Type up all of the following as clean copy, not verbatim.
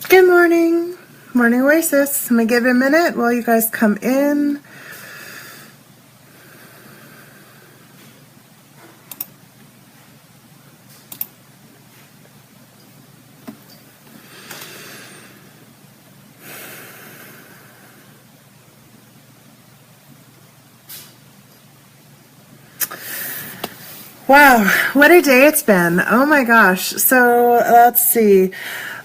Good morning, Morning Oasis. I'm going to give it a minute while you guys come in. Wow, what a day it's been. Oh my gosh. So let's see.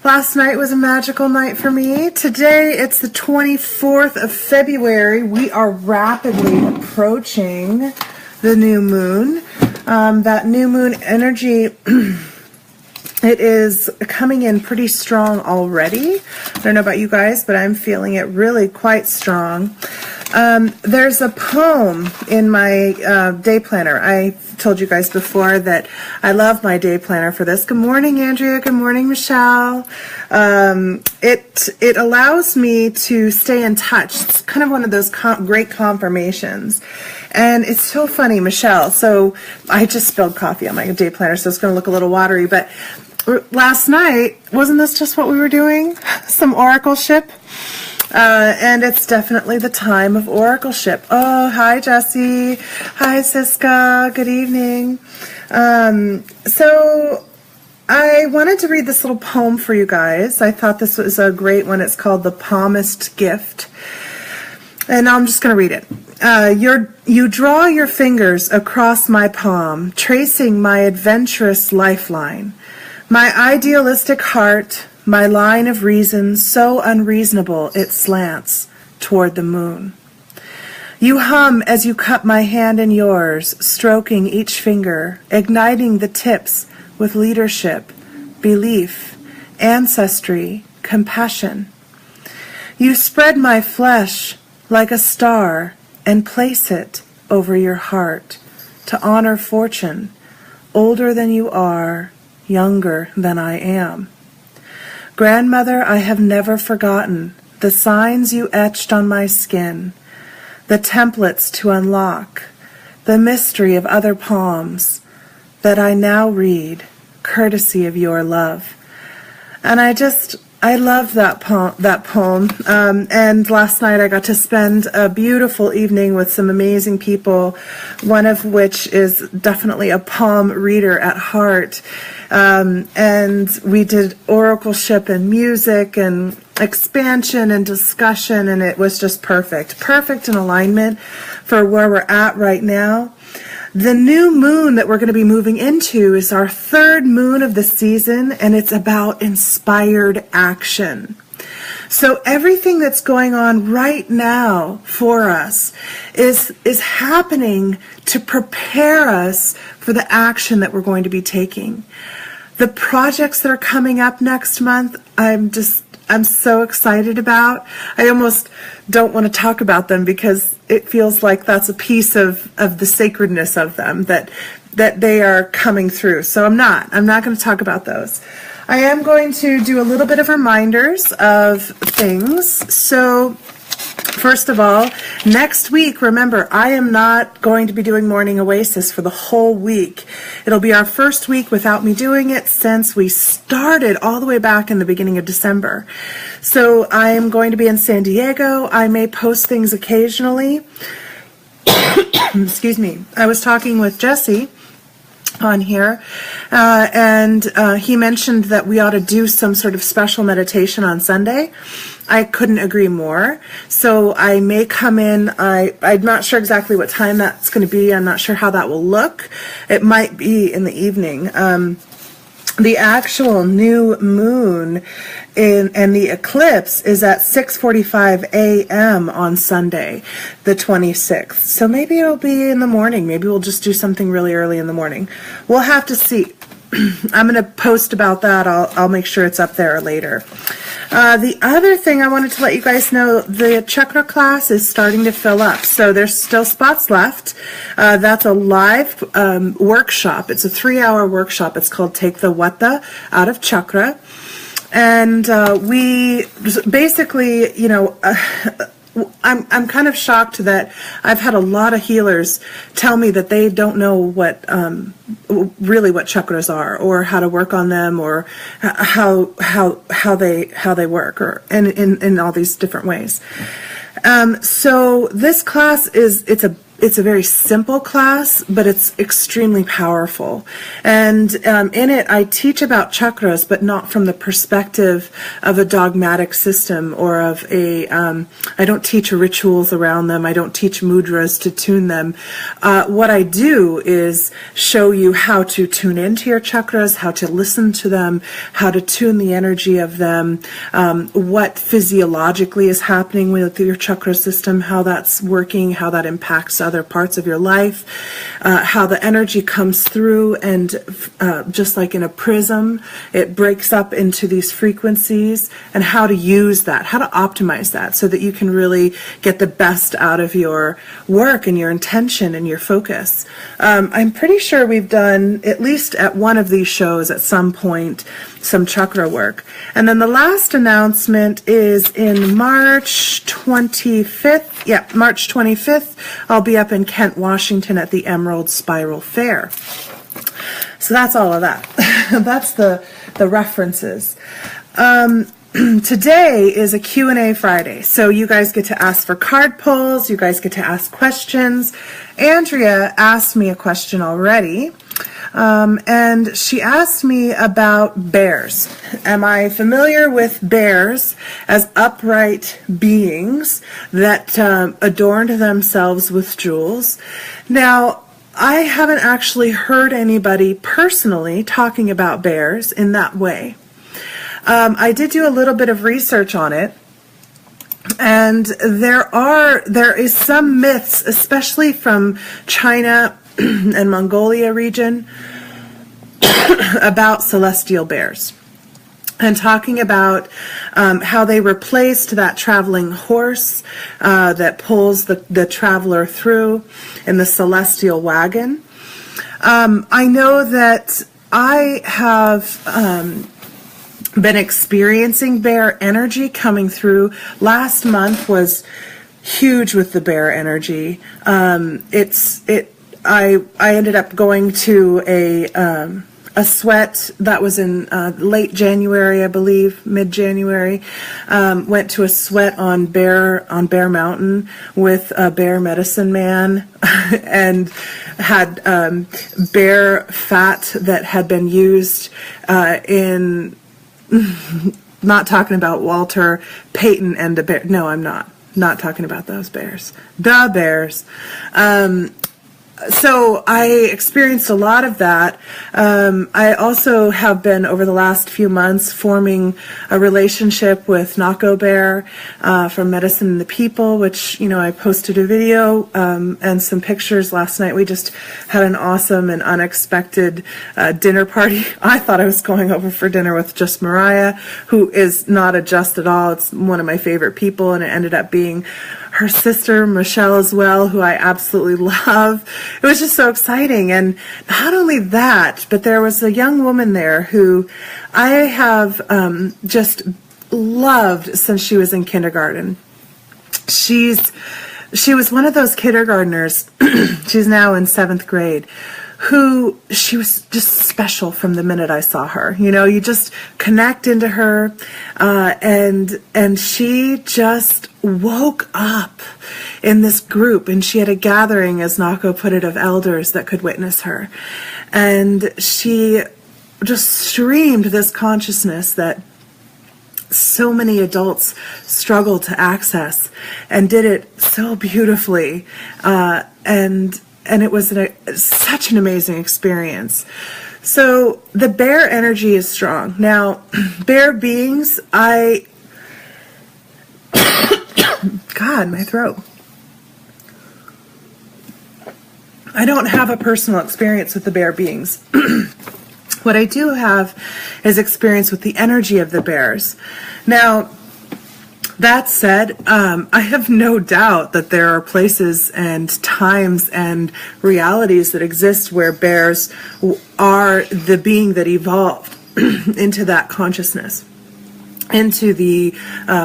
Last night was a magical night for me. Today it's the 24th of February. We are rapidly approaching the new moon. That new moon energy, it is coming in pretty strong already. I don't know about you guys, but I'm feeling it really quite strong. There's a poem in my day planner. I told you guys before that I love my day planner for this. Good morning, Andrea. Good morning, Michelle. It allows me to stay in touch. It's kind of one of those great confirmations. And it's so funny, Michelle. So I just spilled coffee on my day planner, so it's going to look a little watery. But last night, wasn't this just what we were doing? Some oracleship. And it's definitely the time of oracleship. Oh, hi, Jessie. Hi, Siska. Good evening. So I wanted to read this little poem for you guys. I thought this was a great one. It's called The Palmist Gift. And I'm just going to read it. You draw your fingers across my palm, tracing my adventurous lifeline. My idealistic heart, my line of reason, so unreasonable it slants toward the moon. You hum as you cup my hand in yours, stroking each finger, igniting the tips with leadership, belief, ancestry, compassion. You spread my flesh like a star and place it over your heart to honor fortune, older than you are, younger than I am. Grandmother, I have never forgotten the signs you etched on my skin, the templates to unlock, the mystery of other palms that I now read, courtesy of your love. And I love that poem. And last night I got to spend a beautiful evening with some amazing people, one of which is definitely a palm reader at heart. And we did oracleship and music and expansion and discussion, and it was just perfect. Perfect in alignment for where we're at right now. The new moon that we're going to be moving into is our third moon of the season, and it's about inspired action. So everything that's going on right now for us is happening to prepare us for the action that we're going to be taking. The projects that are coming up next month, I'm so excited about. I almost don't want to talk about them because it feels like that's a piece of the sacredness of them, that they are coming through. So I'm not going to talk about those. I am going to do a little bit of reminders of things. So first of all, next week, remember, I am not going to be doing Morning Oasis for the whole week. It'll be our first week without me doing it since we started all the way back in the beginning of December. So I am going to be in San Diego. I may post things occasionally. Excuse me. I was talking with Jesse on here, and he mentioned that we ought to do some sort of special meditation on Sunday. I couldn't agree more. So I may come in. I'm not sure exactly what time that's going to be. I'm not sure how that will look. It might be in the evening. The actual new moon and the eclipse is at 6:45 a.m. on Sunday, the 26th. So maybe it'll be in the morning. Maybe we'll just do something really early in the morning. We'll have to see. I'm going to post about that. I'll make sure it's up there later. The other thing I wanted to let you guys know, the chakra class is starting to fill up. So there's still spots left. That's a live workshop. It's a 3-hour workshop. It's called Take the Vata Out of Chakra. And we basically, I'm kind of shocked that I've had a lot of healers tell me that they don't know what really what chakras are, or how to work on them, or how they work, or in all these different ways. So this class it's a very simple class, but it's extremely powerful. And in it, I teach about chakras, but not from the perspective of a dogmatic system or of I don't teach rituals around them. I don't teach mudras to tune them. What I do is show you how to tune into your chakras, how to listen to them, how to tune the energy of them, what physiologically is happening with your chakra system, how that's working, how that impacts other parts of your life, how the energy comes through, and just like in a prism, it breaks up into these frequencies, and how to use that, how to optimize that so that you can really get the best out of your work and your intention and your focus. I'm pretty sure we've done, at least at one of these shows at some point, some chakra work. And then the last announcement is in March 25th. Yeah, March 25th, I'll be up in Kent, Washington at the Emerald Spiral Fair. So that's all of that. That's the references. Today is a Q&A Friday, so you guys get to ask for card pulls, you guys get to ask questions. Andrea asked me a question already, and she asked me about bears. Am I familiar with bears as upright beings that adorned themselves with jewels? Now, I haven't actually heard anybody personally talking about bears in that way. I did do a little bit of research on it, and there is some myths, especially from China and Mongolia region, about celestial bears, and talking about how they replaced that traveling horse that pulls the traveler through in the celestial wagon. I know that I have been experiencing bear energy coming through. Last month was huge with the bear energy. I ended up going to a sweat that was in late January, I believe, mid-January. Went to a sweat on Bear Mountain with a bear medicine man and had bear fat that had been used in, not talking about Walter Payton and the bear. No, I'm not talking about those bears. The bears. So I experienced a lot of that. I also have been, over the last few months, forming a relationship with Nako Bear from Medicine and the People, which, I posted a video and some pictures last night. We just had an awesome and unexpected dinner party. I thought I was going over for dinner with just Mariah, who is not a just at all. It's one of my favorite people, and it ended up being her sister, Michelle, as well, who I absolutely love. It was just so exciting. And not only that, but there was a young woman there who I have just loved since she was in kindergarten. She was one of those kindergartners, she's now in 7th grade, who she was just special from the minute I saw her. You just connect into her, and she just woke up in this group, and she had a gathering, as Nako put it, of elders that could witness her. And she just streamed this consciousness that so many adults struggle to access, and did it so beautifully. And it was such an amazing experience. So the bear energy is strong. Now, bear beings, God, my throat. I don't have a personal experience with the bear beings. What I do have is experience with the energy of the bears. Now, that said, I have no doubt that there are places and times and realities that exist where bears are the being that evolved into that consciousness. into the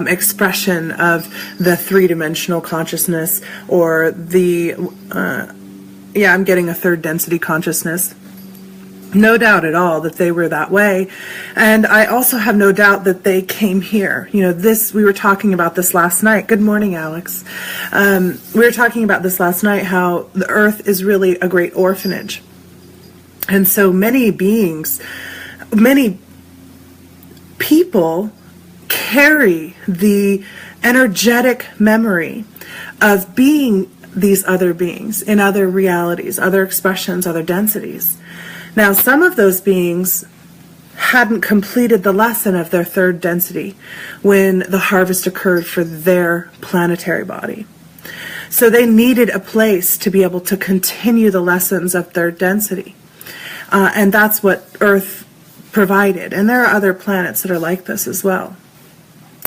expression of the three-dimensional consciousness, or the, I'm getting a third density consciousness. No doubt at all that they were that way. And I also have no doubt that they came here. You know, we were talking about this last night. Good morning, Alex. We were talking about this last night, how the earth is really a great orphanage. And so many beings, many people carry the energetic memory of being these other beings in other realities, other expressions, other densities. Now, some of those beings hadn't completed the lesson of their third density when the harvest occurred for their planetary body. So they needed a place to be able to continue the lessons of third density. And that's what Earth provided. And there are other planets that are like this as well.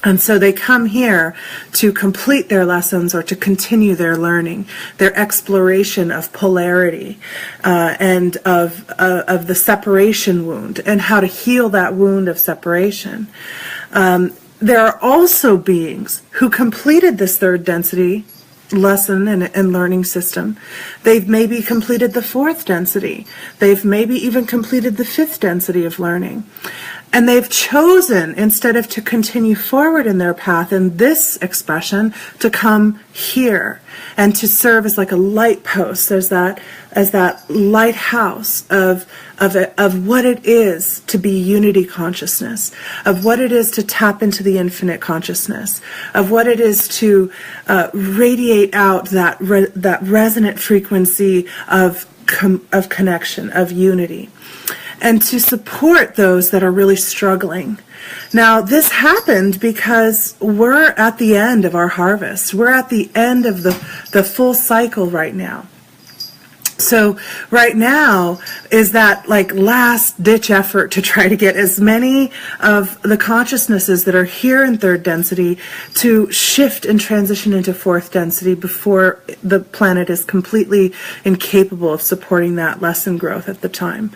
And so they come here to complete their lessons, or to continue their learning, their exploration of polarity, and of the separation wound, and how to heal that wound of separation. There are also beings who completed this third density lesson and learning system. They've maybe completed the fourth density. They've maybe even completed the fifth density of learning. And they've chosen, instead of to continue forward in their path in this expression, to come here and to serve as like a light post, as that lighthouse of what it is to be unity consciousness, of what it is to tap into the infinite consciousness, of what it is to radiate out that resonant frequency of connection, of unity, and to support those that are really struggling. Now, this happened because we're at the end of our harvest. We're at the end of the full cycle right now. So right now is that like last ditch effort to try to get as many of the consciousnesses that are here in third density to shift and transition into fourth density before the planet is completely incapable of supporting that lesson growth at the time.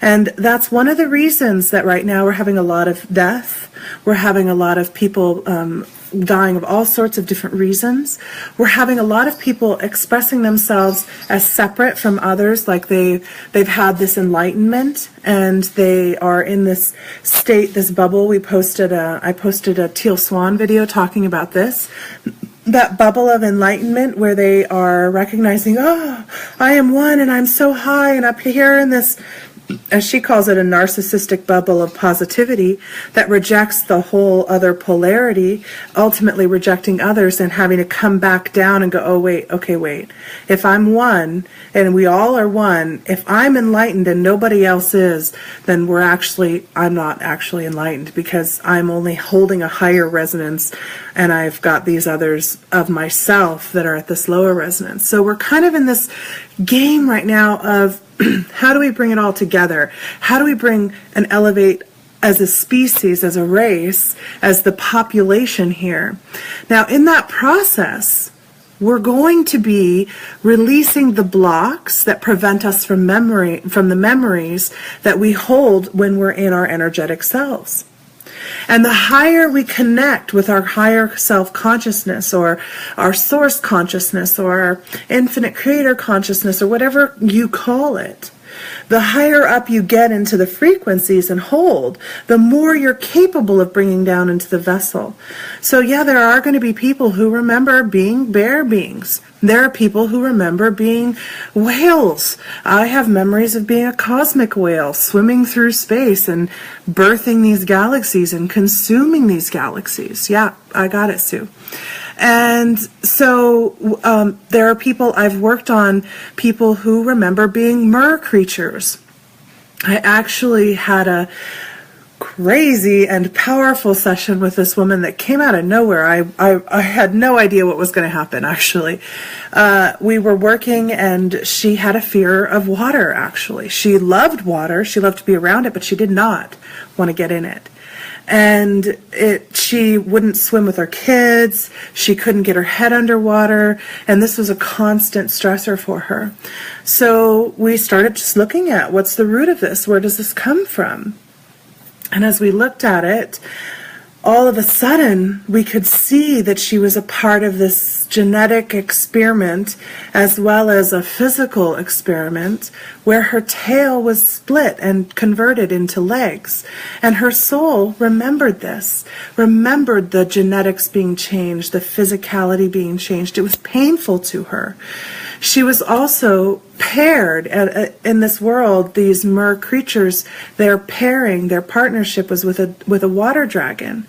And that's one of the reasons that right now we're having a lot of death. We're having a lot of people dying of all sorts of different reasons. We're having a lot of people expressing themselves as separate from others, like they've had this enlightenment and they are in this state, this bubble. I posted a Teal Swan video talking about this. That bubble of enlightenment where they are recognizing, oh, I am one and I'm so high and up here in this, as she calls it, a narcissistic bubble of positivity that rejects the whole other polarity, ultimately rejecting others and having to come back down and go, oh, wait. If I'm one, and we all are one, if I'm enlightened and nobody else is, then I'm not actually enlightened, because I'm only holding a higher resonance and I've got these others of myself that are at this lower resonance. So we're kind of in this game right now of how do we bring it all together? How do we bring and elevate as a species, as a race, as the population here? Now, in that process, we're going to be releasing the blocks that prevent us from the memories that we hold when we're in our energetic selves. And the higher we connect with our higher self-consciousness, or our source consciousness, or our infinite creator consciousness, or whatever you call it, the higher up you get into the frequencies and hold, the more you're capable of bringing down into the vessel. So yeah, there are going to be people who remember being bear beings. There are people who remember being whales. I have memories of being a cosmic whale, swimming through space and birthing these galaxies and consuming these galaxies. Yeah, I got it, Sue. And so there are people, I've worked on people who remember being mer creatures. I actually had a crazy and powerful session with this woman that came out of nowhere. I had no idea what was going to happen, actually. We were working and she had a fear of water, actually. She loved water. She loved to be around it, but she did not want to get in it. And she wouldn't swim with her kids. She couldn't get her head underwater. And this was a constant stressor for her. So we started just looking at what's the root of this? Where does this come from? And as we looked at it, all of a sudden we could see that she was a part of this genetic experiment as well as a physical experiment where her tail was split and converted into legs. And her soul remembered this, remembered the genetics being changed, the physicality being changed. It was painful to her. She was also paired in this world. These mer creatures, their pairing, their partnership was with a water dragon,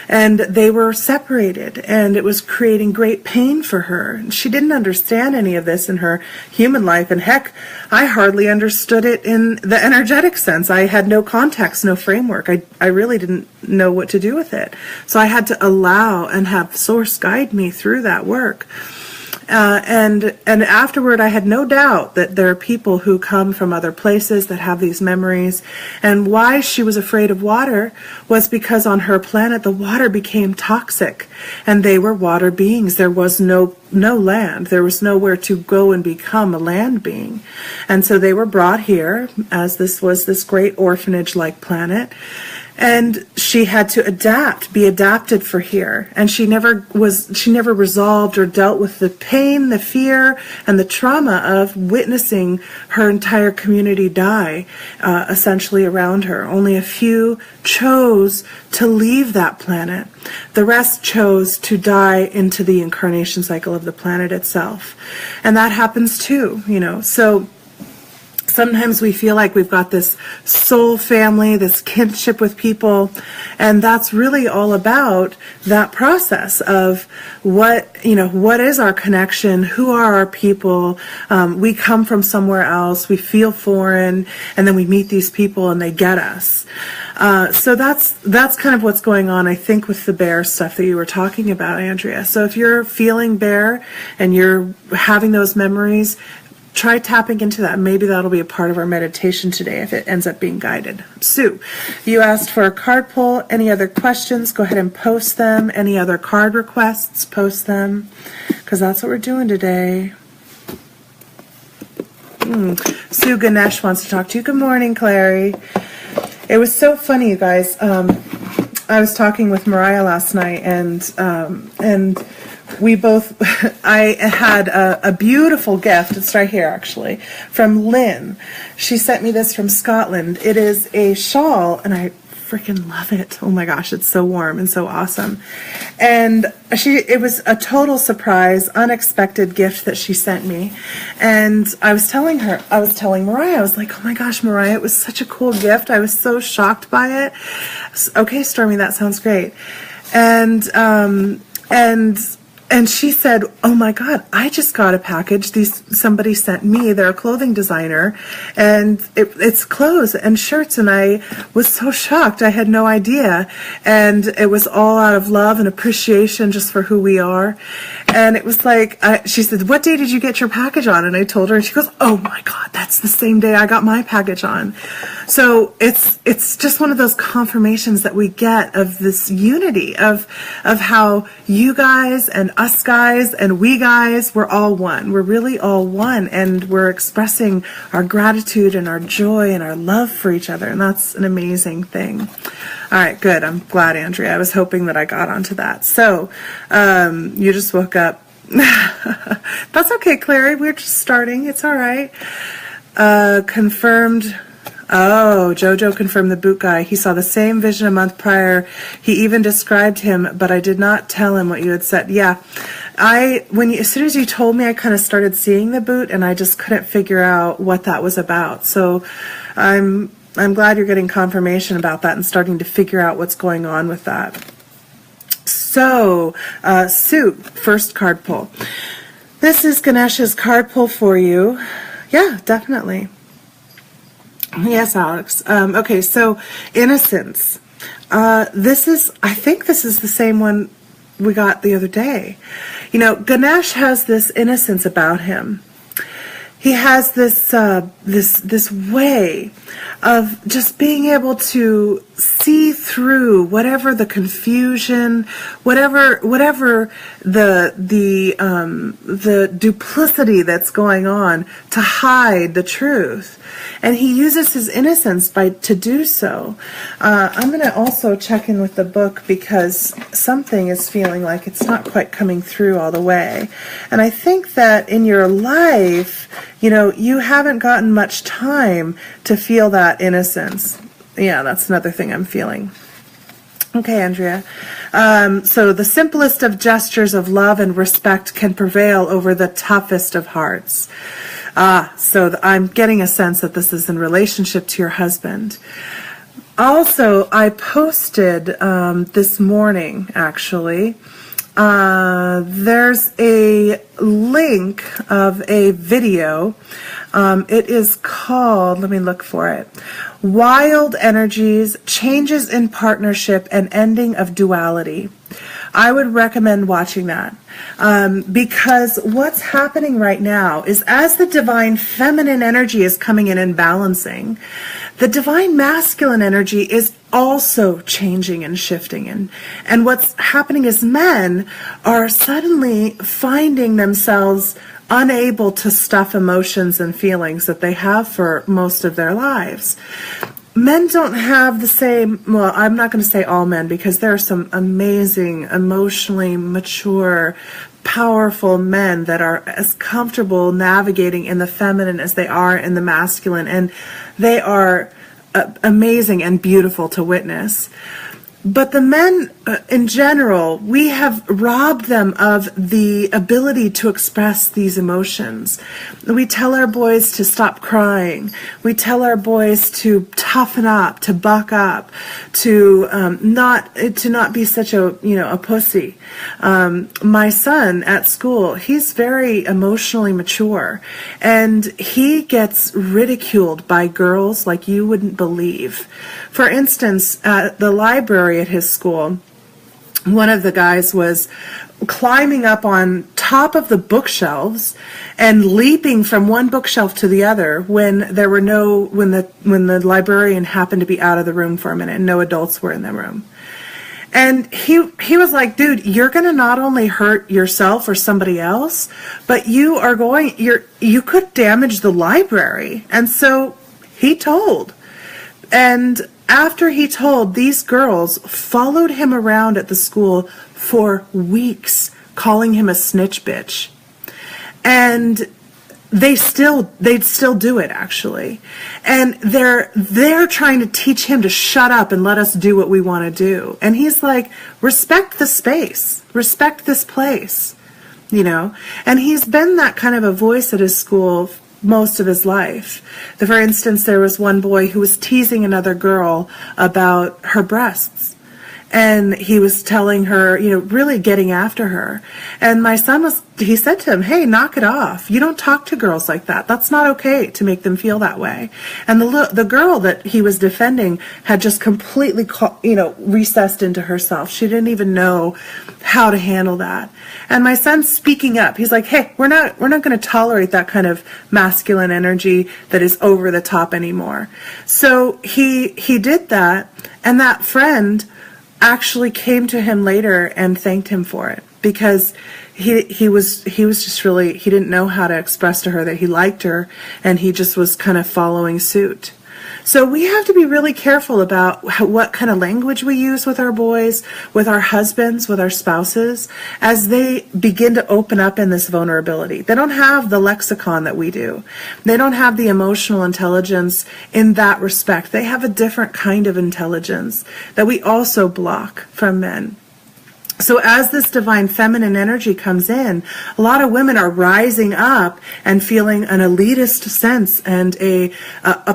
and they were separated, and it was creating great pain for her. She didn't understand any of this in her human life, and heck, I hardly understood it in the energetic sense. I had no context, no framework. I really didn't know what to do with it. So I had to allow and have Source guide me through that work. And afterward, I had no doubt that there are people who come from other places that have these memories. And why she was afraid of water was because on her planet, the water became toxic. And they were water beings. There was no land. There was nowhere to go and become a land being. And so they were brought here, as this was this great orphanage-like planet. And she had to adapt, be adapted for here. And she never resolved or dealt with the pain, the fear, and the trauma of witnessing her entire community die, essentially around her. Only a few chose to leave that planet. The rest chose to die into the incarnation cycle of the planet itself. And that happens too, So sometimes we feel like we've got this soul family, this kinship with people, and that's really all about that process of what is our connection, who are our people. We come from somewhere else, we feel foreign, and then we meet these people and they get us. So that's kind of what's going on, I think, with the bear stuff that you were talking about, Andrea. So if you're feeling bear and you're having those memories, try tapping into that. Maybe that'll be a part of our meditation today if it ends up being guided. Sue, you asked for a card pull. Any other questions? Go ahead and post them. Any other card requests? Post them, because that's what we're doing today. Sue Ganesh wants to talk to you. Good morning, Clary. It was so funny, you guys. I was talking with Mariah last night, and we both, I had a beautiful gift. It's right here, actually, from Lynn. She sent me this from Scotland. It is a shawl, and I freaking love it. Oh my gosh, it's so warm and so awesome. And it was a total surprise, unexpected gift that she sent me. And I was telling Mariah, I was like, oh my gosh, Mariah, it was such a cool gift. I was so shocked by it. Okay, Stormy, that sounds great. And she said, oh my God, I just got a package. Somebody sent me, they're a clothing designer, and it's clothes and shirts. And I was so shocked. I had no idea. And it was all out of love and appreciation just for who we are. And it was like, she said, what day did you get your package on? And I told her, and she goes, oh my God, that's the same day I got my package on. So it's just one of those confirmations that we get of this unity of how you guys and us guys and we guys, we're all one. We're really all one, and we're expressing our gratitude and our joy and our love for each other, and that's an amazing thing. All right, good. I'm glad, Andrea. I was hoping that I got onto that. So, you just woke up. That's okay, Clary. We're just starting. It's all right. Confirmed. Oh, Jojo confirmed the boot guy. He saw the same vision a month prior. He even described him, but I did not tell him what you had said. Yeah, as soon as you told me, I kind of started seeing the boot, and I just couldn't figure out what that was about. So, I'm glad you're getting confirmation about that and starting to figure out what's going on with that. So, Sue, first card pull. This is Ganesh's card pull for you. Yeah, definitely. Yes, Alex. Okay, so innocence. I think this is the same one we got the other day. Ganesh has this innocence about him. He has this way of just being able to see through whatever the confusion, whatever the duplicity that's going on, to hide the truth. And he uses his innocence to do so. I'm going to also check in with the book, because something is feeling like it's not quite coming through all the way. And I think that in your life, you haven't gotten much time to feel that innocence. Yeah, that's another thing I'm feeling. Okay, Andrea. So the simplest of gestures of love and respect can prevail over the toughest of hearts. So I'm getting a sense that this is in relationship to your husband. Also, I posted this morning, actually, there's a link of a video. It is called, let me look for it, Wild Energies, Changes in Partnership and Ending of Duality. I would recommend watching that, because what's happening right now is, as the divine feminine energy is coming in and balancing, the divine masculine energy is also changing and shifting. And what's happening is men are suddenly finding themselves unable to stuff emotions and feelings that they have for most of their lives. Men don't have the same, well, I'm not going to say all men, because there are some amazing, emotionally mature, powerful men that are as comfortable navigating in the feminine as they are in the masculine, and they are amazing and beautiful to witness. But the men, in general, we have robbed them of the ability to express these emotions. We tell our boys to stop crying. We tell our boys to toughen up, to buck up, to not be such a pussy. My son at school, he's very emotionally mature, and he gets ridiculed by girls like you wouldn't believe. For instance, at the library at his school, one of the guys was climbing up on top of the bookshelves and leaping from one bookshelf to the other when the librarian happened to be out of the room for a minute and no adults were in the room. And he was like, dude, you're going to not only hurt yourself or somebody else, but you could damage the library. And so he told. And after he told, these girls followed him around at the school for weeks, calling him a snitch bitch. And they'd still do it, actually. And they're trying to teach him to shut up and let us do what we want to do. And he's like, respect the space, respect this place, And he's been that kind of a voice at his school most of his life. For instance, there was one boy who was teasing another girl about her breasts. And he was telling her, really getting after her. And my son he said to him, hey, knock it off. You don't talk to girls like that. That's not okay to make them feel that way. And the girl that he was defending had just completely, recessed into herself. She didn't even know how to handle that. And my son's speaking up. He's like, hey, we're not going to tolerate that kind of masculine energy that is over the top anymore. So he did that, and that friend actually came to him later and thanked him for it, because he was just really, he didn't know how to express to her that he liked her, and he just was kind of following suit. So we have to be really careful about what kind of language we use with our boys, with our husbands, with our spouses, as they begin to open up in this vulnerability. They don't have the lexicon that we do. They don't have the emotional intelligence in that respect. They have a different kind of intelligence that we also block from men. So as this divine feminine energy comes in, a lot of women are rising up and feeling an elitist sense and a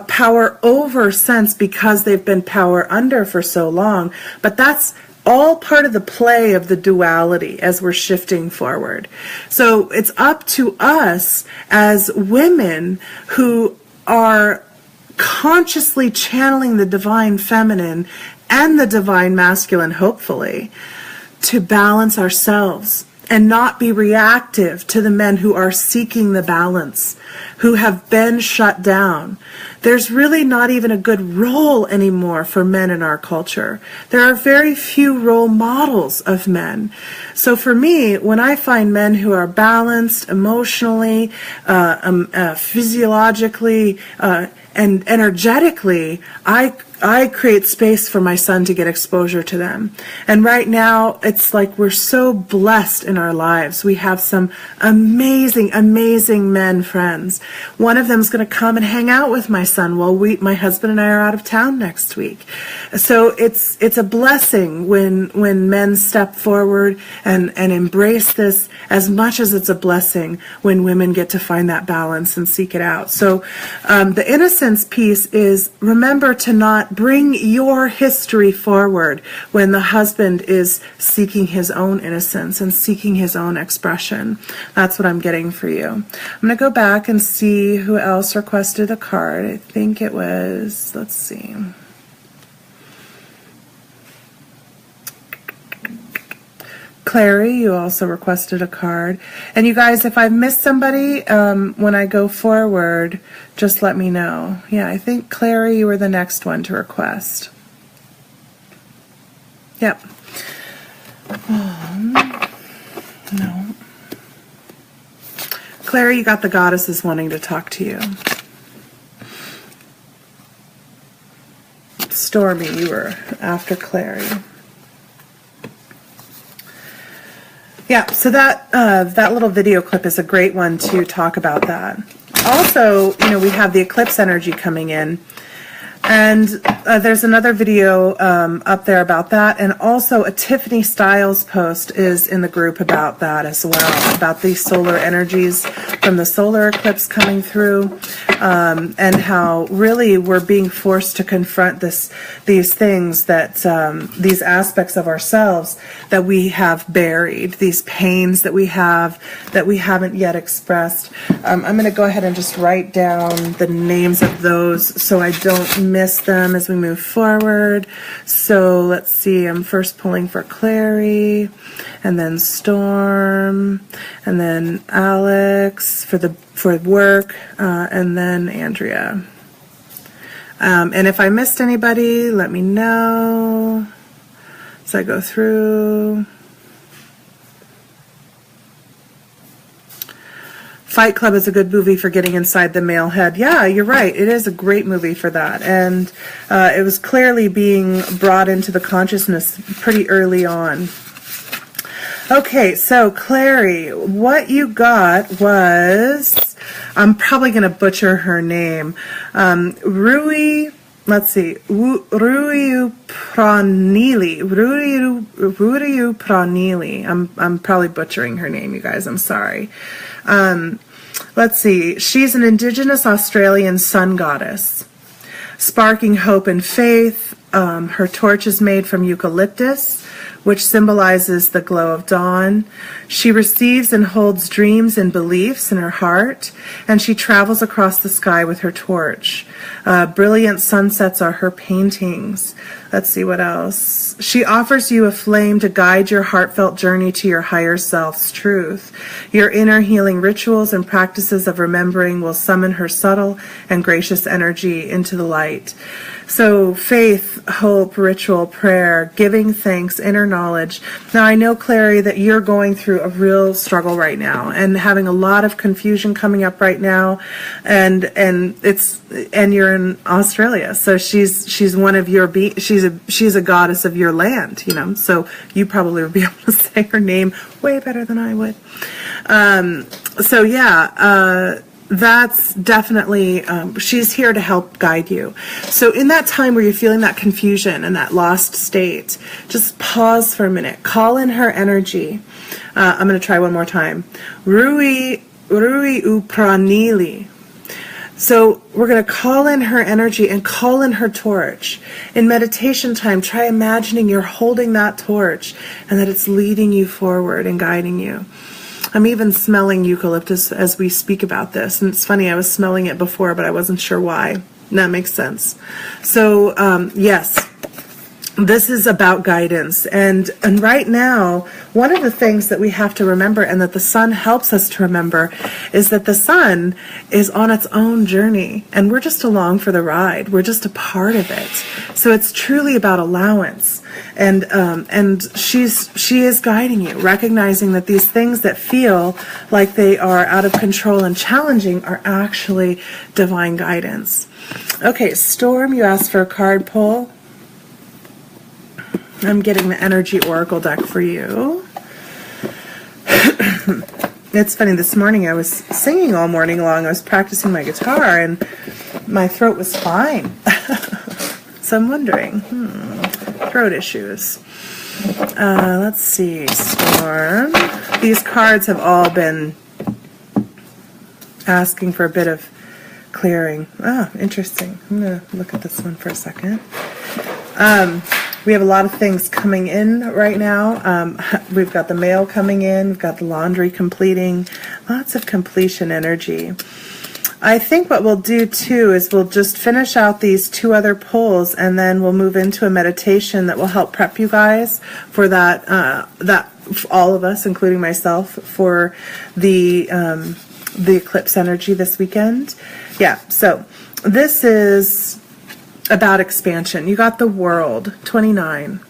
power over sense because they've been power under for so long. But that's all part of the play of the duality as we're shifting forward. So it's up to us as women who are consciously channeling the divine feminine and the divine masculine, hopefully, to balance ourselves and not be reactive to the men who are seeking the balance, who have been shut down. There's really not even a good role anymore for men in our culture. There are very few role models of men. So for me, when I find men who are balanced emotionally, physiologically, and energetically, I create space for my son to get exposure to them. And right now, it's like we're so blessed in our lives. We have some amazing, amazing men friends. One of them is going to come and hang out with my son while my husband and I are out of town next week. So it's a blessing when men step forward and embrace this, as much as it's a blessing when women get to find that balance and seek it out. So the innocence piece is, remember to not bring your history forward when the husband is seeking his own innocence and seeking his own expression. That's what I'm getting for you. I'm going to go back and see who else requested a card. I think it was, let's see. Clary, you also requested a card. And you guys, if I've missed somebody, when I go forward, just let me know. Yeah, I think Clary, you were the next one to request. Yep. No. Clary, you got the goddesses wanting to talk to you. Stormy, you were after Clary. Yeah, so that little video clip is a great one to talk about that. Also, we have the eclipse energy coming in, and there's another video up there about that, and also a Tiffany Styles post is in the group about that as well, about these solar energies from the solar eclipse coming through, and how really we're being forced to confront these things that these aspects of ourselves that we have buried, these pains that we haven't yet expressed. I'm going to go ahead and just write down the names of those so I don't miss them as we move forward. So let's see, I'm first pulling for Clary, and then Storm, and then Alex for work, and then Andrea. And if I missed anybody, let me know as I go through. Fight Club is a good movie for getting inside the male head. Yeah, you're right. It is a great movie for that. And it was clearly being brought into the consciousness pretty early on. Okay, so Clary, what you got was, I'm probably going to butcher her name, Rui, let's see, Rui Pranili. Rui Pranili. I'm probably butchering her name, you guys. I'm sorry. Let's see. She's an indigenous Australian sun goddess, sparking hope and faith. Her torch is made from eucalyptus, which symbolizes the glow of dawn. She receives and holds dreams and beliefs in her heart, and she travels across the sky with her torch. Brilliant sunsets are her paintings. Let's see what else. She offers you a flame to guide your heartfelt journey to your higher self's truth. Your inner healing rituals and practices of remembering will summon her subtle and gracious energy into the light. So faith, hope, ritual, prayer, giving thanks, inner knowledge. Now I know, Clary, that you're going through a real struggle right now and having a lot of confusion coming up right now, and you're in Australia, so she's one of your she's a goddess of your land, so you probably would be able to say her name way better than I would. So yeah, that's definitely, she's here to help guide you. So in that time where you're feeling that confusion and that lost state, just pause for a minute. Call in her energy. I'm going to try one more time. Rui Upranili. So we're going to call in her energy and call in her torch. In meditation time, try imagining you're holding that torch and that it's leading you forward and guiding you. I'm even smelling eucalyptus as we speak about this. And it's funny, I was smelling it before, but I wasn't sure why. And that makes sense. So, yes. This is about guidance, and right now, one of the things that we have to remember, and that the sun helps us to remember, is that the sun is on its own journey, and we're just along for the ride. We're just a part of it. So it's truly about allowance, and she is guiding you, recognizing that these things that feel like they are out of control and challenging are actually divine guidance. Okay, Storm, you asked for a card pull. I'm getting the Energy Oracle deck for you. It's funny, this morning I was singing all morning long. I was practicing my guitar and my throat was fine. So I'm wondering, throat issues. Let's see, Storm. These cards have all been asking for a bit of clearing. Oh, interesting. I'm going to look at this one for a second. We have a lot of things coming in right now. We've got the mail coming in. We've got the laundry completing. Lots of completion energy. I think what we'll do too is we'll just finish out these two other pulls, and then we'll move into a meditation that will help prep you guys for that, all of us, including myself, for the eclipse energy this weekend. Yeah, so this is about expansion. You got the world, 29.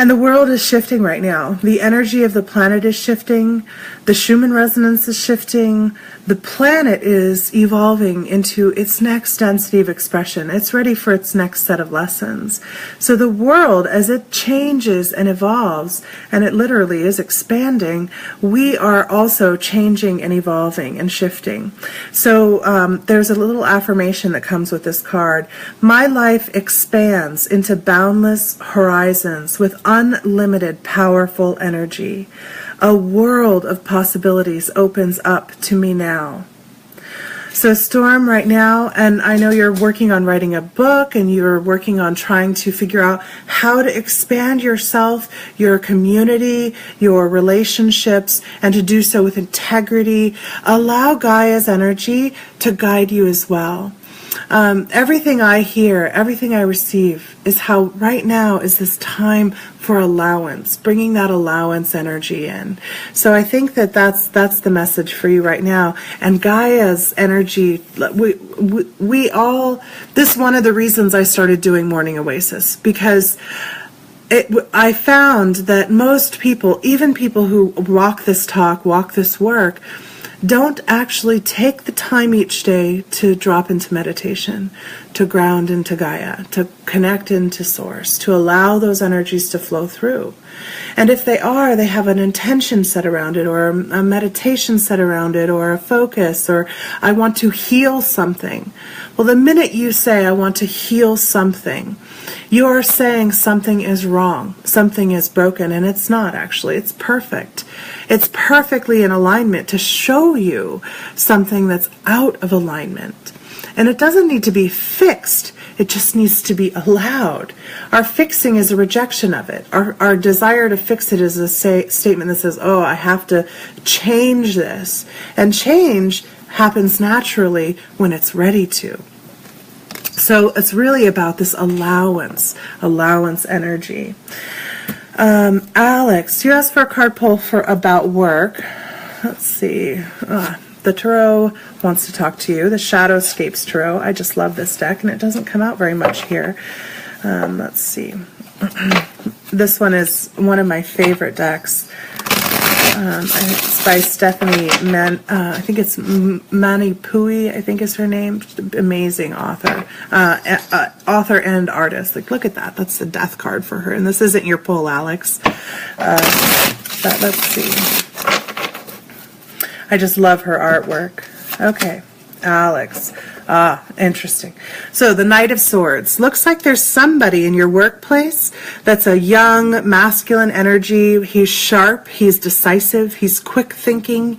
And the world is shifting right now. The energy of the planet is shifting. The Schumann resonance is shifting. The planet is evolving into its next density of expression. It's ready for its next set of lessons. So the world, as it changes and evolves, and it literally is expanding, we are also changing and evolving and shifting. So there's a little affirmation that comes with this card. My life expands into boundless horizons with unlimited powerful energy. A world of possibilities opens up to me now. So Storm, right now, and I know you're working on writing a book, and you're working on trying to figure out how to expand yourself, your community, your relationships, and to do so with integrity. Allow Gaia's energy to guide you as well. Everything I hear, everything I receive is how right now is this time for allowance, bringing that allowance energy in. So I think that that's the message for you right now. And Gaia's energy, we all, this is one of the reasons I started doing Morning Oasis, because I found that most people, even people who walk this talk, walk this work, don't actually take the time each day to drop into meditation, to ground into Gaia, to connect into Source, to allow those energies to flow through. And if they are, they have an intention set around it, or a meditation set around it, or a focus, or I want to heal something. Well, the minute you say, I want to heal something, you're saying something is wrong, something is broken, and it's not actually. It's perfect. It's perfectly in alignment to show you something that's out of alignment. And it doesn't need to be fixed. It just needs to be allowed. Our fixing is a rejection of it. Our desire to fix it is a statement that says, oh, I have to change this. And change happens naturally when it's ready to. So it's really about this allowance energy. Alex, you asked for a card pull for about work. Let's see. The Tarot wants to talk to you. The Shadowscapes Tarot. I just love this deck, and it doesn't come out very much here. Let's see. This one is one of my favorite decks. It's by Stephanie I think it's Manipui, I think is her name. Amazing author. Author and artist. Like, look at that. That's the death card for her. And this isn't your pull, Alex. Let's see. I just love her artwork. Okay, Alex. Interesting. So the Knight of Swords. Looks like there's somebody in your workplace that's a young, masculine energy. He's sharp. He's decisive. He's quick thinking.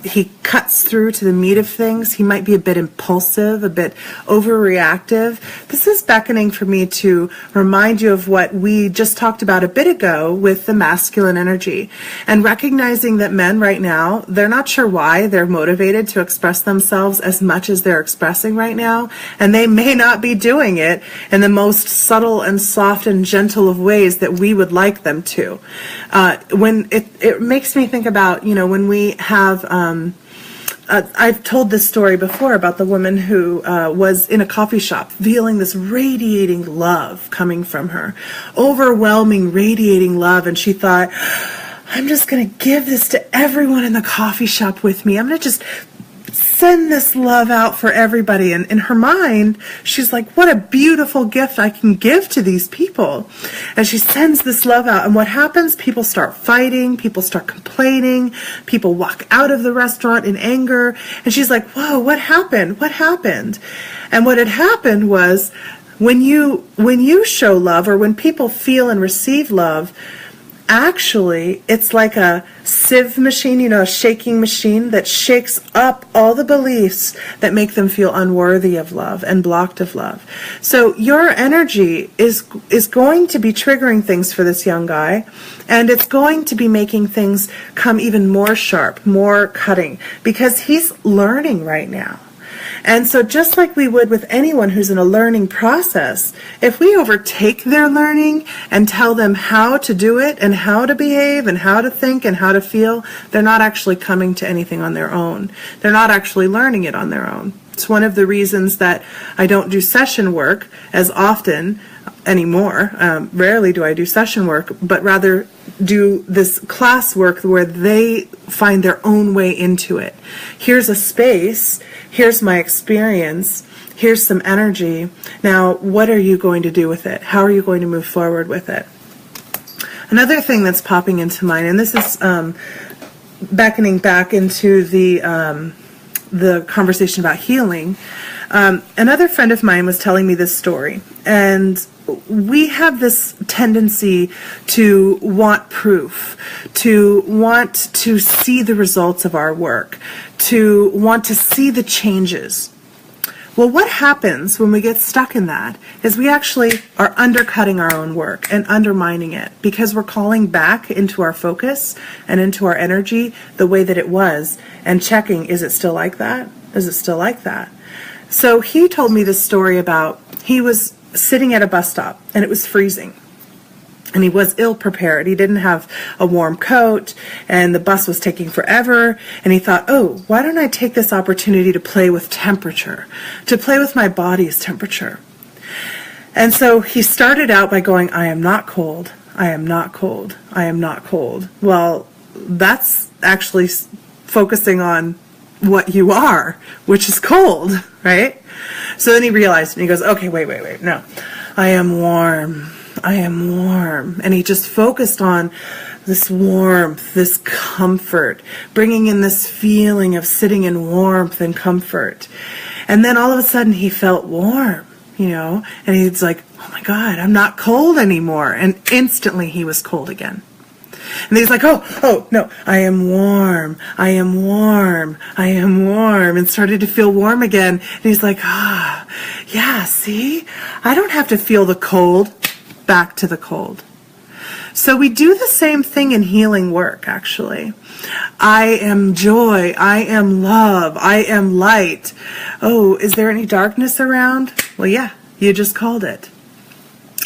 He cuts through to the meat of things. He might be a bit impulsive, a bit overreactive. This is beckoning for me to remind you of what we just talked about a bit ago with the masculine energy, and recognizing that men right now, they're not sure why they're motivated to express themselves as much as they're expressing expressing right now, and they may not be doing it in the most subtle and soft and gentle of ways that we would like them to. When it makes me think about, when we have, I've told this story before about the woman who was in a coffee shop feeling this radiating love coming from her, overwhelming, radiating love, and she thought, I'm just going to give this to everyone in the coffee shop with me. I'm going to just send this love out for everybody. And in her mind, she's like, what a beautiful gift I can give to these people. And she sends this love out. And what happens? People start fighting. People start complaining. People walk out of the restaurant in anger. And she's like, whoa, what happened? What happened? And what had happened was when you show love, or when people feel and receive love, actually, it's like a sieve machine, a shaking machine that shakes up all the beliefs that make them feel unworthy of love and blocked of love. So your energy is going to be triggering things for this young guy, and it's going to be making things come even more sharp, more cutting, because he's learning right now. And so just like we would with anyone who's in a learning process, if we overtake their learning and tell them how to do it and how to behave and how to think and how to feel, they're not actually coming to anything on their own. They're not actually learning it on their own. It's one of the reasons that I don't do session work as often anymore. Rarely do I do session work, but rather do this class work where they find their own way into it. Here's a space, here's my experience, here's some energy. Now, what are you going to do with it? How are you going to move forward with it? Another thing that's popping into mind, and this is beckoning back into the conversation about healing. Another friend of mine was telling me this story, and we have this tendency to want proof, to want to see the results of our work, to want to see the changes. Well, what happens when we get stuck in that is we actually are undercutting our own work and undermining it, because we're calling back into our focus and into our energy the way that it was and checking, is it still like that? Is it still like that? So he told me this story about, he was sitting at a bus stop and it was freezing. And he was ill prepared. He didn't have a warm coat, and the bus was taking forever. And he thought, oh, why don't I take this opportunity to play with temperature, to play with my body's temperature? And so he started out by going, I am not cold. I am not cold. I am not cold. Well, that's actually focusing on what you are, which is cold, right? So then he realized, and he goes, okay, wait, no. I am warm. I am warm. And he just focused on this warmth, this comfort, bringing in this feeling of sitting in warmth and comfort. And then all of a sudden he felt warm, and he's like, oh my God, I'm not cold anymore. And instantly he was cold again. And he's like, oh, no, I am warm, I am warm, I am warm, and started to feel warm again. And he's like, yeah, see, I don't have to feel the cold. Back to the cold. So we do the same thing in healing work, actually. I am joy, I am love, I am light. Oh, is there any darkness around? Well, yeah, you just called it.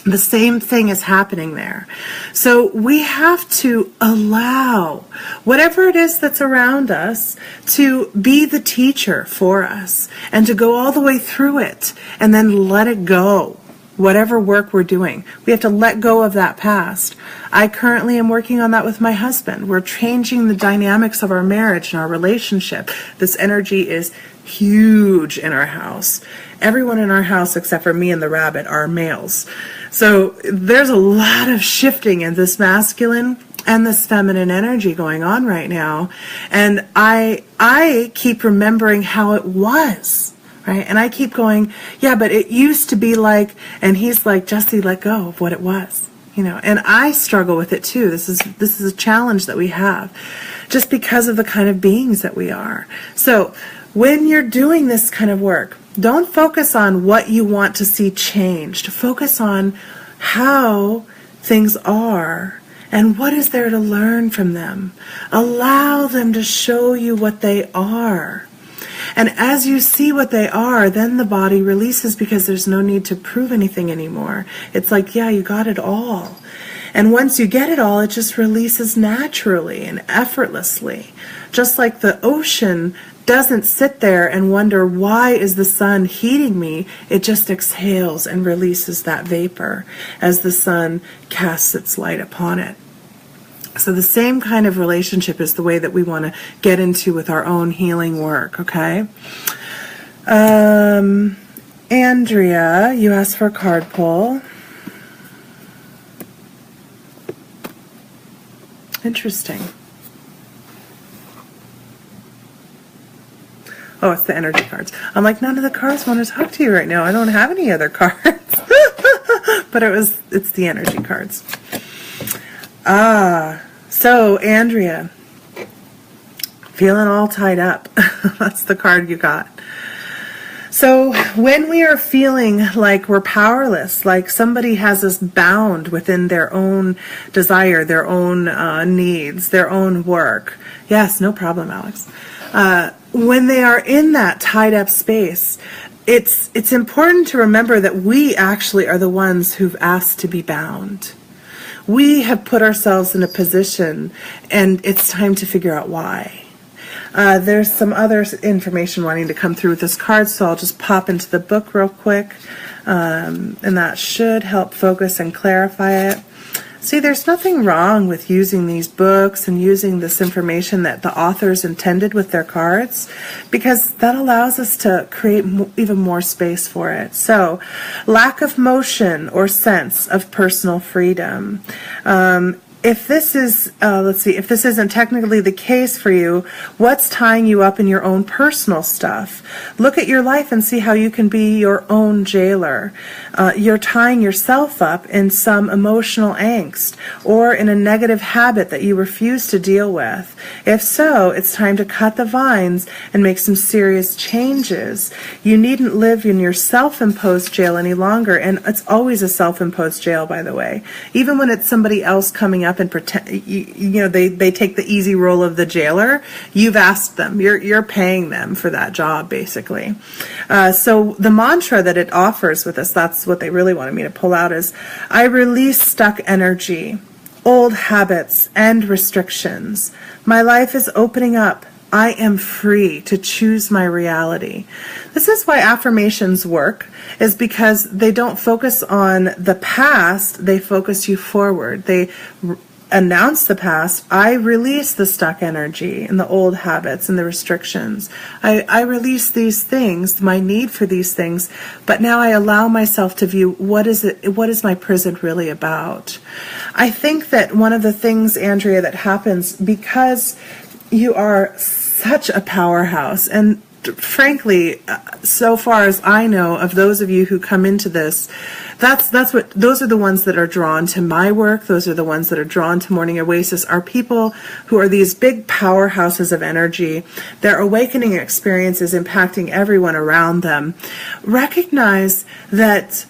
The same thing is happening there. So we have to allow whatever it is that's around us to be the teacher for us, and to go all the way through it and then let it go. Whatever work we're doing, we have to let go of that past. I currently am working on that with my husband. We're changing the dynamics of our marriage and our relationship. This energy is huge in our house. Everyone in our house except for me and the rabbit are males. So there's a lot of shifting in this masculine and this feminine energy going on right now. And I keep remembering how it was. Right? And I keep going, yeah, but it used to be like, and he's like, Jesse, let go of what it was, and I struggle with it too. This is a challenge that we have just because of the kind of beings that we are. So when you're doing this kind of work, don't focus on what you want to see changed. Focus on how things are and what is there to learn from them. Allow them to show you what they are. And as you see what they are, then the body releases because there's no need to prove anything anymore. It's like, yeah, you got it all. And once you get it all, it just releases naturally and effortlessly. Just like the ocean doesn't sit there and wonder, why is the sun heating me? It just exhales and releases that vapor as the sun casts its light upon it. So the same kind of relationship is the way that we want to get into with our own healing work, okay? Andrea, you asked for a card pull. Interesting. Oh, it's the energy cards. I'm like, none of the cards want to talk to you right now. I don't have any other cards. But it's the energy cards. So Andrea, feeling all tied up. That's the card you got. So when we are feeling like we're powerless, like somebody has us bound within their own desire, their own needs, their own work. Yes, no problem, Alex. When they are in that tied up space, it's important to remember that we actually are the ones who've asked to be bound. We have put ourselves in a position, and it's time to figure out why. There's some other information wanting to come through with this card, so I'll just pop into the book real quick, and that should help focus and clarify it. See, there's nothing wrong with using these books and using this information that the authors intended with their cards, because that allows us to create even more space for it. So, lack of motion or sense of personal freedom. If this is, if this isn't technically the case for you, what's tying you up in your own personal stuff? Look at your life and see how you can be your own jailer. You're tying yourself up in some emotional angst or in a negative habit that you refuse to deal with. If so, it's time to cut the vines and make some serious changes. You needn't live in your self-imposed jail any longer, and it's always a self-imposed jail, by the way. Even when it's somebody else coming up and pretend, they take the easy role of the jailer. You've asked them. You're paying them for that job, basically. So the mantra that it offers with us, that's what they really wanted me to pull out, is I release stuck energy, old habits, and restrictions. My life is opening up. I am free to choose my reality. This is why affirmations work, is because they don't focus on the past, they focus you forward. They announce the past. I release the stuck energy and the old habits and the restrictions. I release these things, my need for these things, but now I allow myself to view what is my prison really about. I think that one of the things, Andrea, that happens because you are such a powerhouse, and frankly, so far as I know of those of you who come into this, those are the ones that are drawn to my work. Those are the ones that are drawn to Morning Oasis, are people who are these big powerhouses of energy. Their awakening experience is impacting everyone around them. Recognize that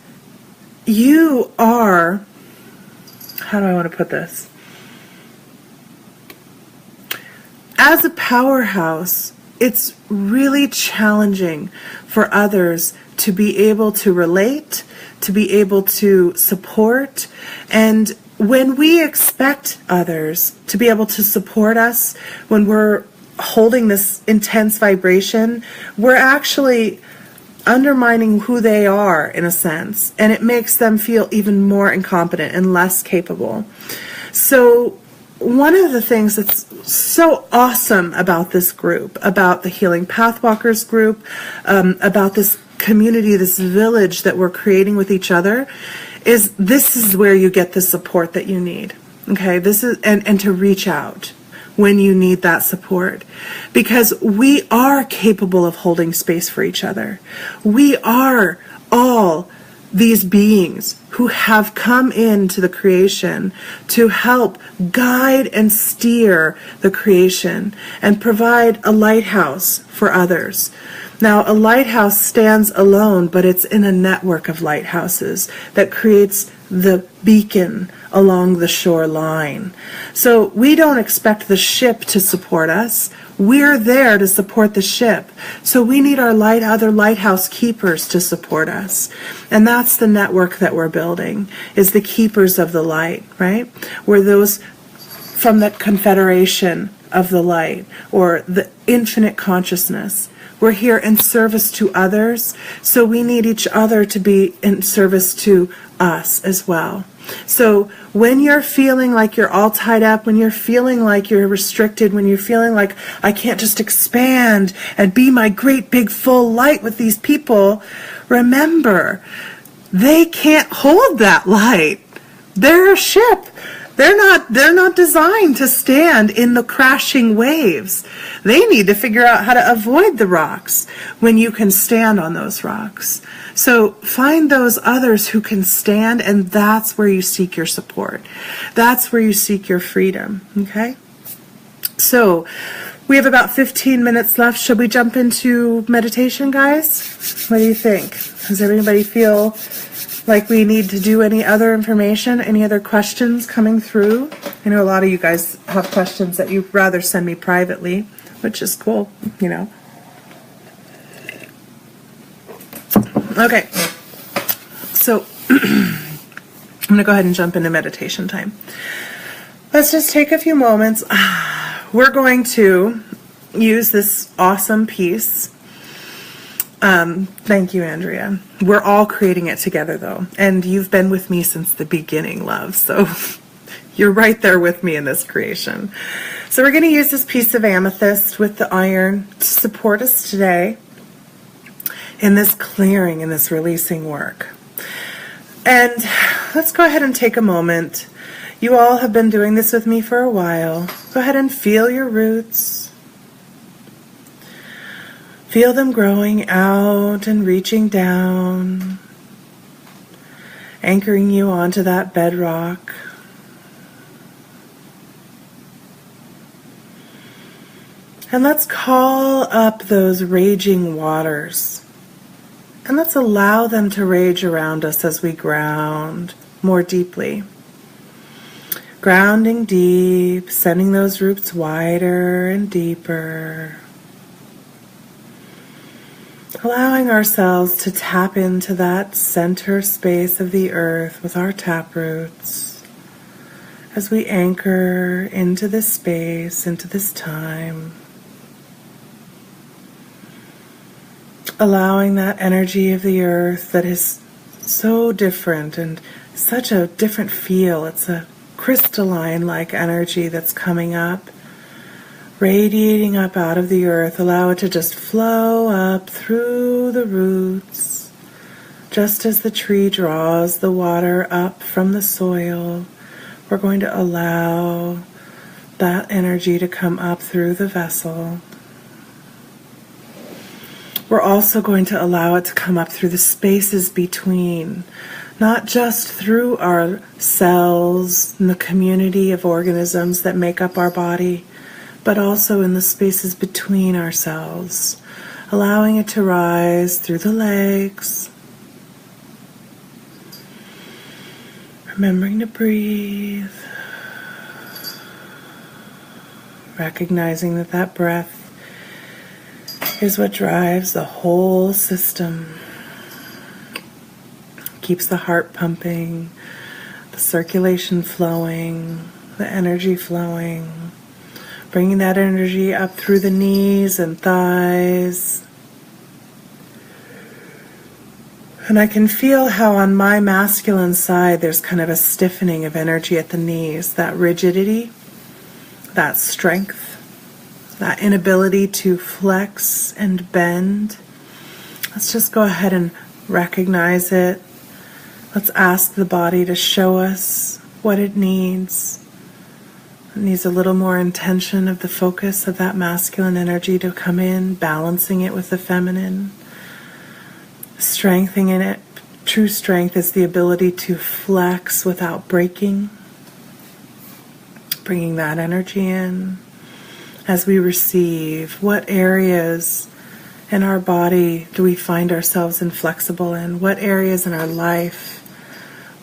you are, how do I want to put this? As a powerhouse, it's really challenging for others to be able to relate, to be able to support. And when we expect others to be able to support us, when we're holding this intense vibration, we're actually undermining who they are, in a sense. And it makes them feel even more incompetent and less capable. So one of the things that's so awesome about this group, about the Healing Pathwalkers group, about this community, this village that we're creating with each other, is this is where you get the support that you need. Okay, this is and to reach out when you need that support, because we are capable of holding space for each other. We are all these beings who have come into the creation to help guide and steer the creation and provide a lighthouse for others. Now, a lighthouse stands alone, but it's in a network of lighthouses that creates the beacon along the shoreline. So we don't expect the ship to support us. we're there to support the ship. So we need our other lighthouse keepers to support us. And that's the network that we're building, is the keepers of the light, right? We're those from the confederation of the light, or the infinite consciousness. We're here in service to others, so we need each other to be in service to us as well. So when you're feeling like you're all tied up, when you're feeling like you're restricted, when you're feeling like I can't just expand and be my great big full light with these people, remember, they can't hold that light. They're a ship. They're not designed to stand in the crashing waves. They need to figure out how to avoid the rocks when you can stand on those rocks. So find those others who can stand, and that's where you seek your support. That's where you seek your freedom, okay? So we have about 15 minutes left. Should we jump into meditation, guys? What do you think? Does everybody feel like we need to do any other information, any other questions coming through? I know a lot of you guys have questions that you'd rather send me privately, which is cool, you know. Okay, so I'm going to go ahead and jump into meditation time. Let's just take a few moments. We're going to use this awesome piece. Thank you, Andrea. We're all creating it together, though, and you've been with me since the beginning, love, so you're right there with me in this creation. So we're going to use this piece of amethyst with the iron to support us today in this clearing, in this releasing work. And let's go ahead and take a moment. You all have been doing this with me for a while. Go ahead and feel your roots. Feel them growing out and reaching down, anchoring you onto that bedrock. And let's call up those raging waters. And let's allow them to rage around us as we ground more deeply. Grounding deep, sending those roots wider and deeper. Allowing ourselves to tap into that center space of the earth with our taproots as we anchor into this space, into this time. Allowing that energy of the earth that is so different and such a different feel. It's a crystalline-like energy that's coming up, radiating up out of the earth. Allow it to just flow up through the roots, just as the tree draws the water up from the soil. We're going to allow that energy to come up through the vessel. We're also going to allow it to come up through the spaces between, not just through our cells and the community of organisms that make up our body, but also in the spaces between our cells, allowing it to rise through the legs. Remembering to breathe, recognizing that that breath is what drives the whole system, keeps the heart pumping, the circulation flowing, the energy flowing, bringing that energy up through the knees and thighs. And I can feel how on my masculine side there's kind of a stiffening of energy at the knees, that rigidity, that strength, that inability to flex and bend. Let's just go ahead and recognize it. Let's ask the body to show us what it needs. It needs a little more intention of the focus of that masculine energy to come in, balancing it with the feminine. Strengthening it. True strength is the ability to flex without breaking. Bringing that energy in. As we receive, what areas in our body do we find ourselves inflexible in? What areas in our life?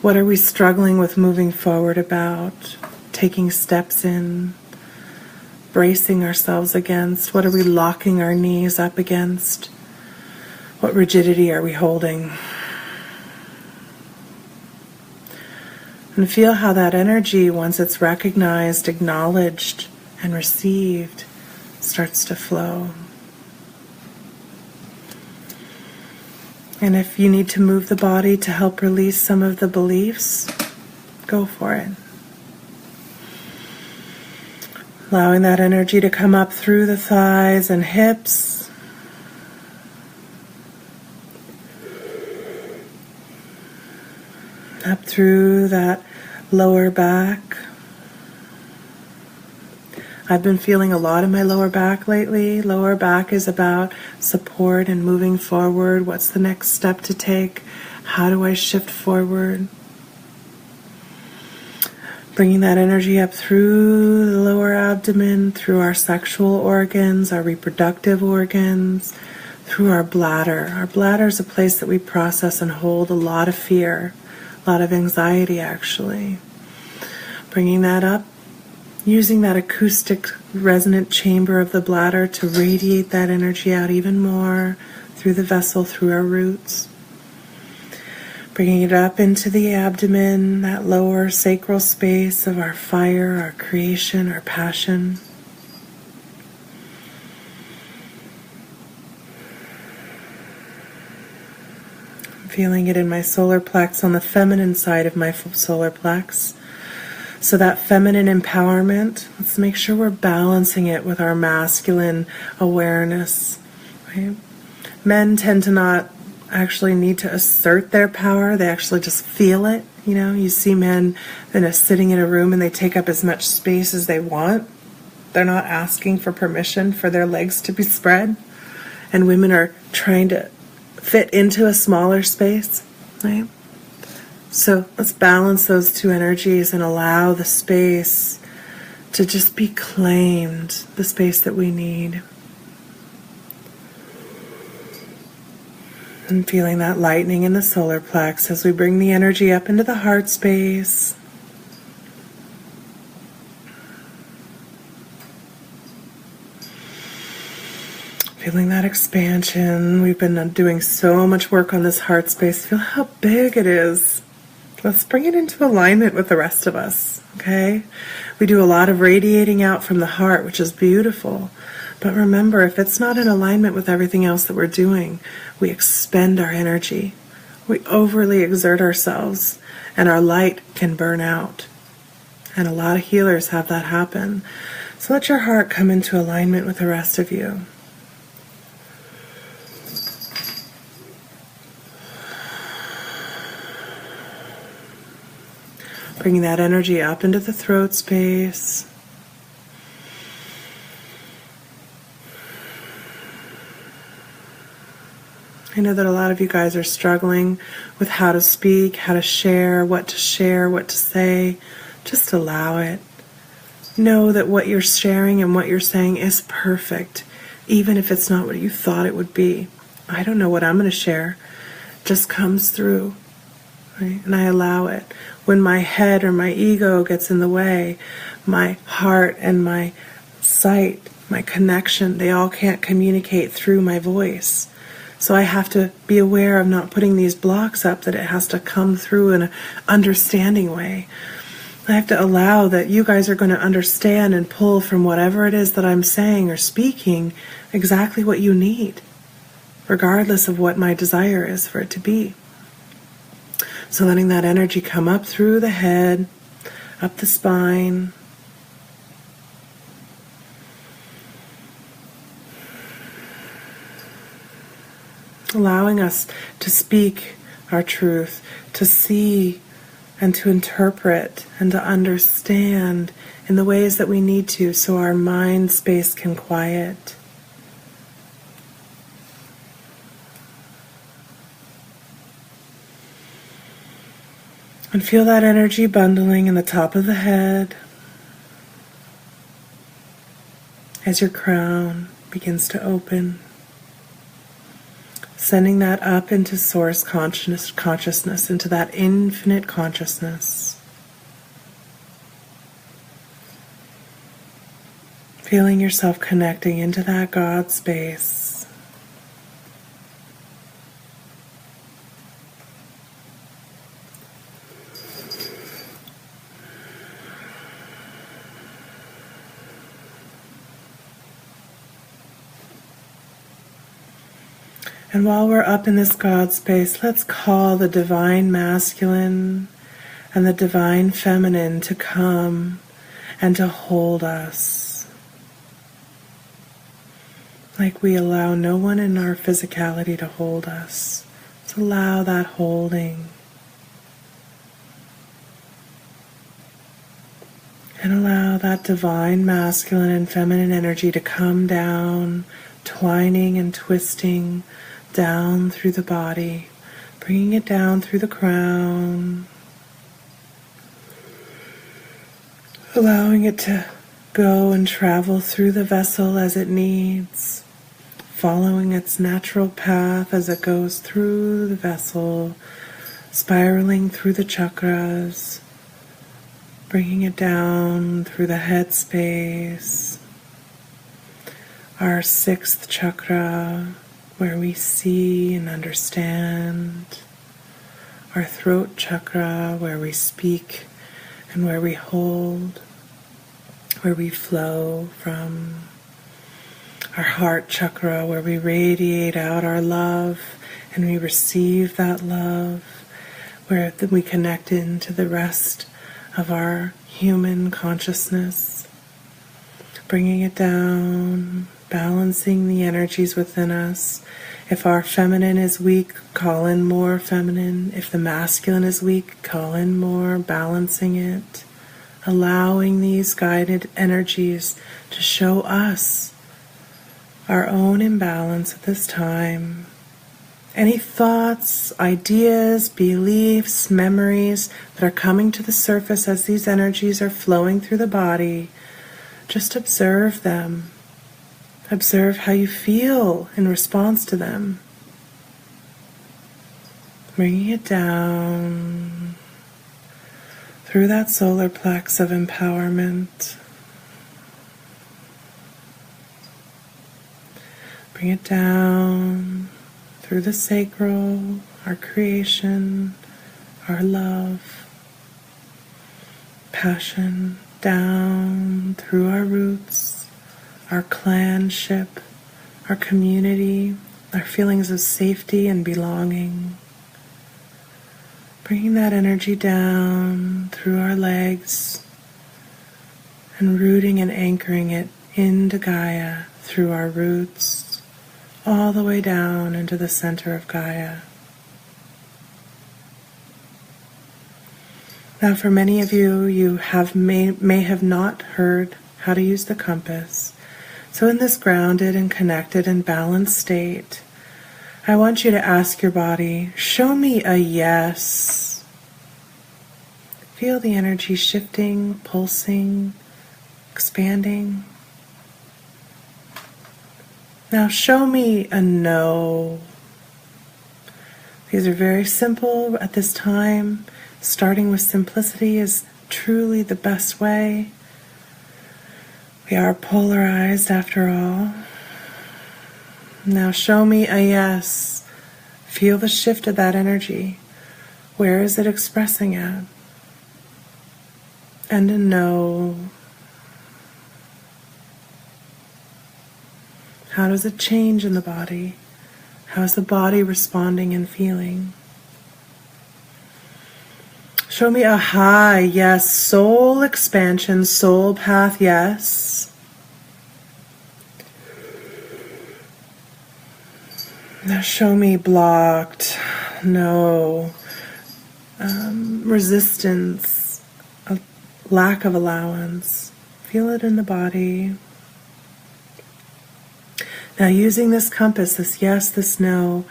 What are we struggling with moving forward about? Taking steps in, bracing ourselves against? What are we locking our knees up against? What rigidity are we holding? And feel how that energy, once it's recognized, acknowledged, and received, starts to flow. And if you need to move the body to help release some of the beliefs, go for it. Allowing that energy to come up through the thighs and hips. Up through that lower back. I've been feeling a lot in my lower back lately. Lower back is about support and moving forward. What's the next step to take? How do I shift forward? Bringing that energy up through the lower abdomen, through our sexual organs, our reproductive organs, through our bladder. Our bladder is a place that we process and hold a lot of fear, a lot of anxiety actually. Bringing that up, using that acoustic resonant chamber of the bladder to radiate that energy out even more through the vessel, through our roots. Bringing it up into the abdomen, that lower sacral space of our fire, our creation, our passion. Feeling it in my solar plex, on the feminine side of my solar plex. So that feminine empowerment, let's make sure we're balancing it with our masculine awareness. Right? Men tend to not actually need to assert their power. They actually just feel it. You know, you see men sitting in a room and they take up as much space as they want. They're not asking for permission for their legs to be spread. And women are trying to fit into a smaller space, right? So let's balance those two energies and allow the space to just be claimed, the space that we need. And feeling that lightening in the solar plex as we bring the energy up into the heart space. Feeling that expansion. We've been doing so much work on this heart space. Feel how big it is. Let's bring it into alignment with the rest of us, okay? We do a lot of radiating out from the heart, which is beautiful. But remember, if it's not in alignment with everything else that we're doing, we expend our energy. We overly exert ourselves, and our light can burn out. And a lot of healers have that happen. So let your heart come into alignment with the rest of you. Bringing that energy up into the throat space. I know that a lot of you guys are struggling with how to speak, how to share, what to say. Just allow it. Know that what you're sharing and what you're saying is perfect, even if it's not what you thought it would be. I don't know what I'm going to share. It just comes through. Right? And I allow it. When my head or my ego gets in the way, my heart and my sight, my connection, they all can't communicate through my voice. So I have to be aware of not putting these blocks up, that it has to come through in an understanding way. I have to allow that you guys are going to understand and pull from whatever it is that I'm saying or speaking exactly what you need, regardless of what my desire is for it to be. So letting that energy come up through the head, up the spine. Allowing us to speak our truth, to see and to interpret and to understand in the ways that we need to, so our mind space can quiet. And feel that energy bundling in the top of the head as your crown begins to open. Sending that up into source consciousness, into that infinite consciousness. Feeling yourself connecting into that God space. And while we're up in this God space, let's call the divine masculine and the divine feminine to come and to hold us. Like we allow no one in our physicality to hold us. Let's allow that holding. And allow that divine masculine and feminine energy to come down, twining and twisting down through the body, bringing it down through the crown, allowing it to go and travel through the vessel as it needs, following its natural path as it goes through the vessel, spiraling through the chakras, bringing it down through the head space, our sixth chakra, where we see and understand, our throat chakra, where we speak and where we hold, where we flow from, our heart chakra, where we radiate out our love and we receive that love, where we connect into the rest of our human consciousness, bringing it down, balancing the energies within us. If our feminine is weak, call in more feminine. If the masculine is weak, call in more, balancing it, allowing these guided energies to show us our own imbalance at this time. Any thoughts, ideas, beliefs, memories that are coming to the surface as these energies are flowing through the body, just observe them. Observe how you feel in response to them. Bringing it down through that solar plex of empowerment. Bring it down through the sacral, our creation, our love, passion, down through our roots, our clanship, our community, our feelings of safety and belonging. Bringing that energy down through our legs and rooting and anchoring it into Gaia through our roots, all the way down into the center of Gaia. Now, for many of you, you may have not heard how to use the compass. So in this grounded and connected and balanced state, I want you to ask your body, show me a yes. Feel the energy shifting, pulsing, expanding. Now show me a no. These are very simple at this time. Starting with simplicity is truly the best way. We are polarized after all. Now show me a yes. Feel the shift of that energy. Where is it expressing at? And a no. How does it change in the body? How is the body responding and feeling? Show me a high yes, soul expansion, soul path yes. Now show me blocked, no, resistance, a lack of allowance. Feel it in the body. Now using this compass, this yes, this no,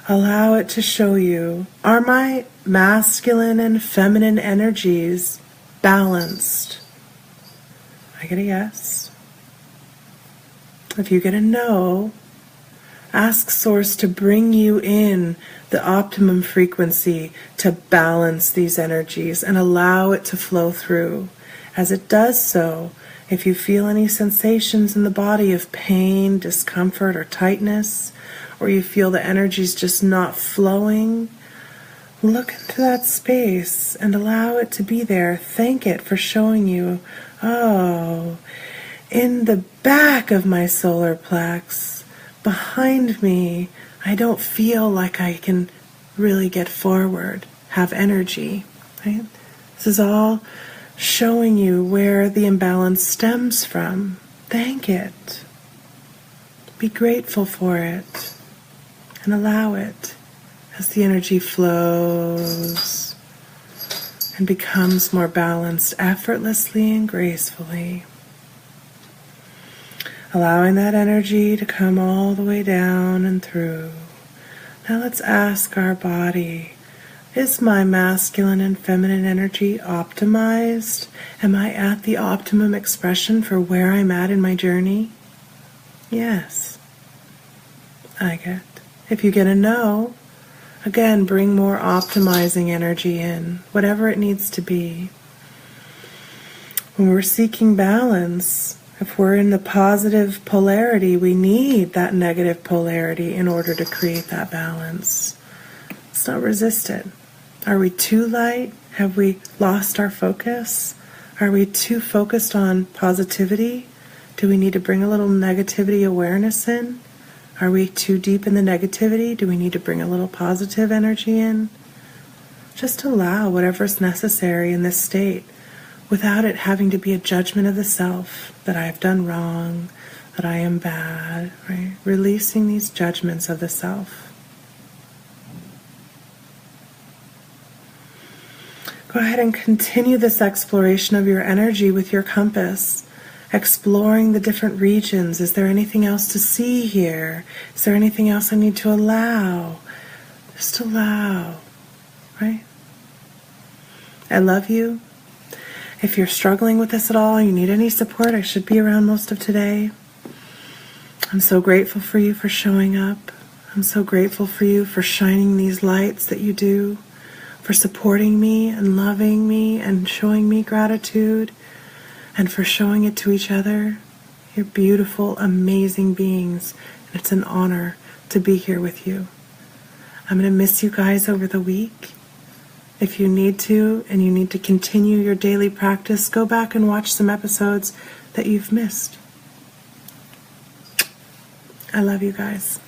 allow it to show you, are my masculine and feminine energies balanced? I get a yes. If you get a no, ask Source to bring you in the optimum frequency to balance these energies and allow it to flow through. As it does so, If you feel any sensations in the body of pain, discomfort, or tightness, or you feel the energy's just not flowing, look into that space and allow it to be there. Thank it for showing you, oh, in the back of my solar plex, behind me, I don't feel like I can really get forward, have energy, right? This is all showing you where the imbalance stems from. Thank it. Be grateful for it and allow it as the energy flows and becomes more balanced effortlessly and gracefully. Allowing that energy to come all the way down and through. Now let's ask our body, is my masculine and feminine energy optimized? Am I at the optimum expression for where I'm at in my journey? Yes. I get. If you get a no, again, bring more optimizing energy in, whatever it needs to be. When we're seeking balance, if we're in the positive polarity, we need that negative polarity in order to create that balance. Let's not resist it. Are we too light? Have we lost our focus? Are we too focused on positivity? Do we need to bring a little negativity awareness in? Are we too deep in the negativity? Do we need to bring a little positive energy in? Just allow whatever's necessary in this state without it having to be a judgment of the self, that I have done wrong, that I am bad, right? Releasing these judgments of the self. Go ahead and continue this exploration of your energy with your compass, exploring the different regions. Is there anything else to see here? Is there anything else I need to allow? Just allow, right? I love you. If you're struggling with this at all, you need any support, I should be around most of today. I'm so grateful for you for showing up. I'm so grateful for you for shining these lights that you do, for supporting me and loving me and showing me gratitude, and for showing it to each other. You're beautiful, amazing beings, and it's an honor to be here with you. I'm going to miss you guys over the week. If you need to, and you need to continue your daily practice, go back and watch some episodes that you've missed. I love you guys.